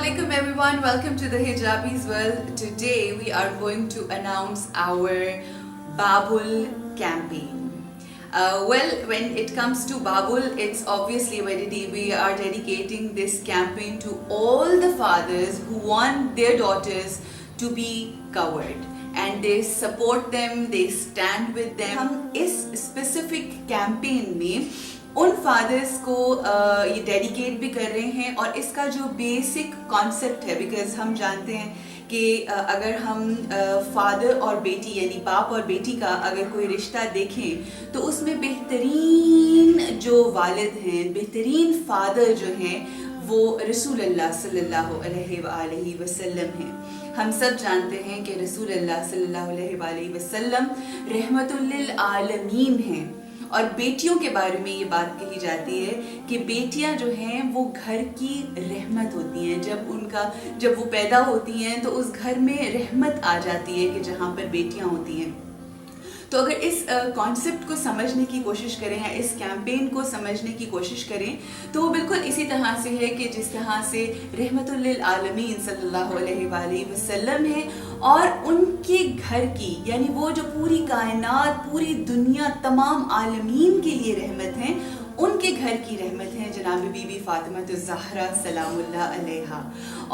Assalamualaikum everyone, welcome to the Hijabis World. Today we are going to announce our Babul campaign. When it comes to Babul, it's obviously we are dedicating this campaign to all the fathers who want their daughters to be covered. And they support them, they stand with them. ہم اس specific campaign میں ان fathers کو یہ dedicate بھی کر رہے ہیں اور اس کا جو بیسک کانسیپٹ ہے بیکاز ہم جانتے ہیں کہ اگر ہم فادر اور بیٹی یعنی باپ اور بیٹی کا اگر کوئی رشتہ دیکھیں تو اس میں بہترین جو والد ہیں بہترین فادر جو ہیں وہ رسول اللہ صلی اللہ علیہ وآلہ وسلم ہیں. ہم سب جانتے ہیں کہ رسول اللہ صلی اللہ علیہ وآلہ وسلم رحمت للعالمین ہیں. اور بیٹیوں کے بارے میں یہ بات کہی جاتی ہے کہ بیٹیاں جو ہیں وہ گھر کی رحمت ہوتی ہیں. جب وہ پیدا ہوتی ہیں تو اس گھر میں رحمت آ جاتی ہے کہ جہاں پر بیٹیاں ہوتی ہیں. تو اگر اس کانسیپٹ کو سمجھنے کی کوشش کریں یا اس کیمپین کو سمجھنے کی کوشش کریں تو وہ بالکل اسی طرح سے ہے کہ جس طرح سے رحمت للعالمین صلی اللہ علیہ وآلہ وسلم ہے اور ان کے گھر کی یعنی وہ جو پوری کائنات پوری دنیا تمام عالمین کے لیے رحمت ہیں ان کے گھر کی رحمت ہیں جناب بی بی فاطمہ الزہرا سلام اللہ علیہا.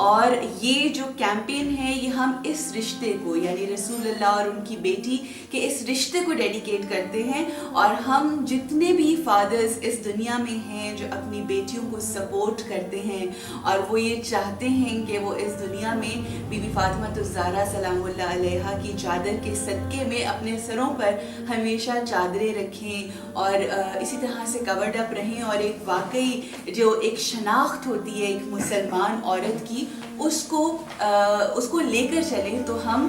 اور یہ جو کیمپین ہے یہ ہم اس رشتے کو یعنی رسول اللہ اور ان کی بیٹی کے اس رشتے کو ڈیڈیکیٹ کرتے ہیں. اور ہم جتنے بھی فادرز اس دنیا میں ہیں جو اپنی بیٹیوں کو سپورٹ کرتے ہیں اور وہ یہ چاہتے ہیں کہ وہ اس دنیا میں بی بی فاطمہ الزہرا سلام اللہ علیہا کی چادر کے صدقے میں اپنے سروں پر ہمیشہ چادریں رکھیں اور اسی طرح سے کورڈ اپ رہیں اور ایک واقعی جو ایک شناخت ہوتی ہے ایک مسلمان عورت کی اس کو لے کر چلیں. تو ہم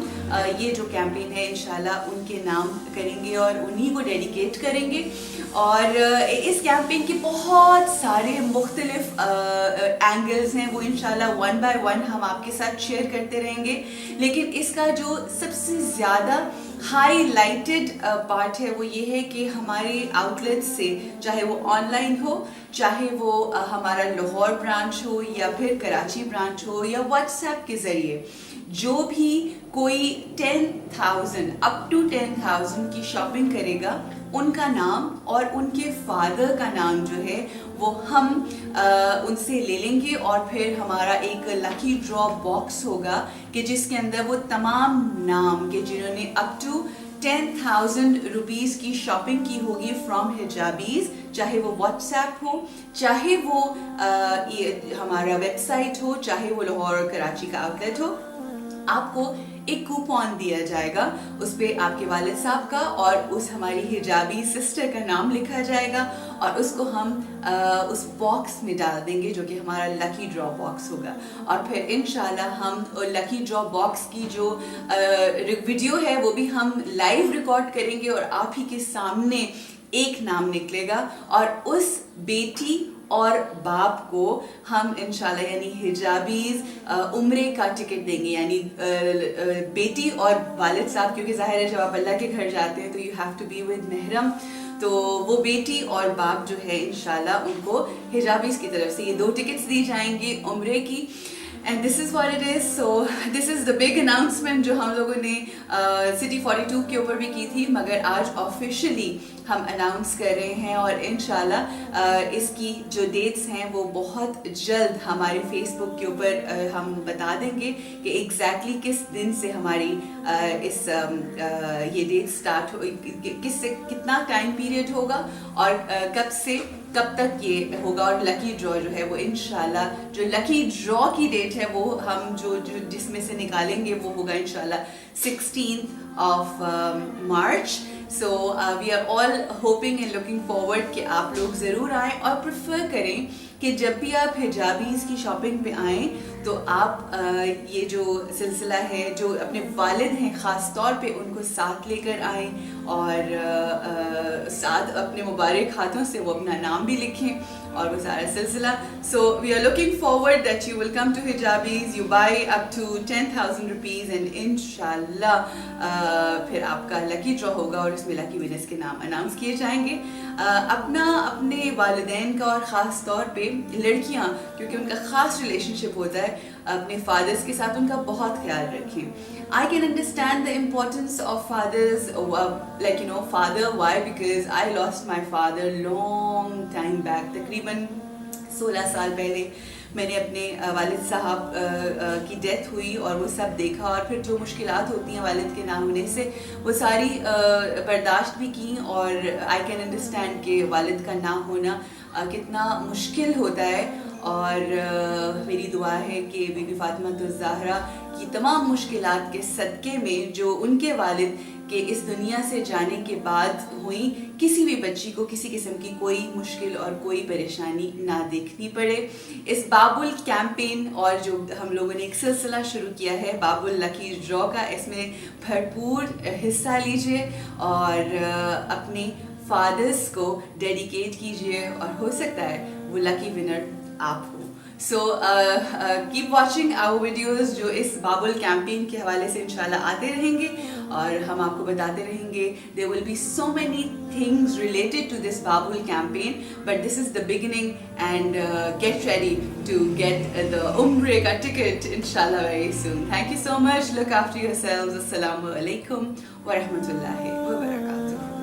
یہ جو کیمپین ہے انشاءاللہ ان کے نام کریں گے اور انہی کو ڈیڈیکیٹ کریں گے. اور اس کیمپین کے بہت سارے مختلف اینگلز ہیں وہ انشاءاللہ ون بائی ون ہم آپ کے ساتھ شیئر کرتے رہیں گے. لیکن اس کا جو سب سے زیادہ ہائی لائٹڈ پارٹ ہے وہ یہ ہے کہ ہمارے آؤٹ لیٹ سے چاہے وہ آن لائن ہو چاہے وہ ہمارا لاہور برانچ ہو یا پھر کراچی برانچ ہو یا واٹس ایپ کے ذریعے جو بھی کوئی 10,000 اپ ٹو 10,000 کی شاپنگ کرے گا ان کا نام اور ان کے فادر کا نام جو ہے وہ ہم ان سے لے لیں گے. اور پھر ہمارا ایک لکی ڈرا باکس ہوگا کہ جس کے اندر وہ تمام نام کہ جنہوں نے اپ ٹو 10,000 روپیز کی شاپنگ کی ہوگی فرام حجابیز چاہے وہ واٹس ایپ ہو چاہے وہ ہمارا ویب سائٹ ہو چاہے وہ لاہور اور کراچی کا آؤٹ لیٹ ہو آپ کو ایک کوپن دیا جائے گا. اس پہ آپ کے والد صاحب کا اور اس ہماری حجابی سسٹر کا نام لکھا جائے گا اور اس کو ہم اس باکس میں ڈال دیں گے جو کہ ہمارا لکی ڈرا باکس ہوگا. اور پھر انشاءاللہ ہم لکی ڈرا باکس کی جو ویڈیو ہے وہ بھی ہم لائیو ریکارڈ کریں گے اور آپ ہی کے سامنے ایک نام نکلے گا اور اس بیٹی اور باپ کو ہم انشاءاللہ یعنی حجابیز عمرے کا ٹکٹ دیں گے. یعنی بیٹی اور والد صاحب کیونکہ ظاہر ہے جب آپ اللہ کے گھر جاتے ہیں تو you have to be with محرم تو وہ بیٹی اور باپ جو ہے انشاءاللہ ان کو حجابیز کی طرف سے یہ 2 ٹکٹس دی جائیں گے عمرے کی. And this is what it is. So this is the big announcement جو ہم لوگوں نے City 42 کے اوپر بھی کی تھی مگر آج آفیشلی ہم اناؤنس کر رہے ہیں اور انشاءاللہ اس کی جو ڈیٹس ہیں وہ بہت جلد ہمارے فیس بک کے اوپر ہم بتا دیں گے کہ ایگزیکٹلی کس دن سے ہماری اس یہ ڈیٹ سٹارٹ ہو کس سے کتنا ٹائم پیریڈ ہوگا اور کب سے کب تک یہ ہوگا. اور لکی ڈرا جو ہے وہ انشاءاللہ جو لکی ڈرا کی ڈیٹ ہے وہ ہم جو جس میں سے نکالیں گے وہ ہوگا انشاءاللہ 16th of March. So we are all hoping and looking forward کہ آپ لوگ ضرور آئیں اور پریفر کریں کہ جب بھی آپ حجابیز کی شاپنگ پہ آئیں تو آپ یہ جو سلسلہ ہے جو اپنے والد ہیں خاص طور پہ ان کو ساتھ لے کر آئیں اور ساتھ اپنے مبارک ہاتھوں سے وہ اپنا نام بھی لکھیں اور وہ سارا سلسلہ. So we are looking forward that you will come to Hijabis, you buy up to 10,000 rupees and inshallah پھر آپ کا لکی ڈرا ہوگا اور اس میں لکی ونرز کے نام اناؤنس کیے جائیں گے. اپنے والدین کا اور خاص طور پہ لڑکیاں کیونکہ ان کا خاص ریلیشن شپ ہوتا ہے اپنے فادرس کے ساتھ ان کا بہت خیال رکھیں. I can understand the importance of fathers, like you know, father. Why? Because I lost my father long time back. تقریباً 16 سال پہلے میں نے اپنے والد صاحب کی ڈیتھ ہوئی اور وہ سب دیکھا, اور پھر جو مشکلات ہوتی ہیں والد کے نہ ہونے سے وہ ساری برداشت بھی کی. اور آئی کین انڈرسٹینڈ کہ والد کا نہ ہونا کتنا مشکل ہوتا ہے. اور میری دعا ہے کہ بی بی فاطمہ الزہرا کی تمام مشکلات کے صدقے میں جو ان کے والد کے اس دنیا سے جانے کے بعد ہوئیں, کسی بھی بچی کو کسی قسم کی کوئی مشکل اور کوئی پریشانی نہ دیکھنی پڑے. اس بابل کیمپین اور جو ہم لوگوں نے ایک سلسلہ شروع کیا ہے بابل لکی ڈرا کا, اس میں بھرپور حصہ لیجیے اور اپنے فادرس کو ڈیڈیکیٹ کیجیے, اور ہو سکتا ہے وہ لکی ونر آپ ہو. سو کیپ واچنگ آور ویڈیوز جو اس بابل کیمپین کے حوالے سے انشاءاللہ آتے رہیں گے, اور ہم آپ کو بتاتے رہیں گے. there will be so many things related to this Babul campaign, but this is the beginning, and get ready to get the Umrah ka ticket inshallah very soon. Thank you so much. Look after yourselves. Assalamu alaikum wa rahmatullahi wa barakatuh.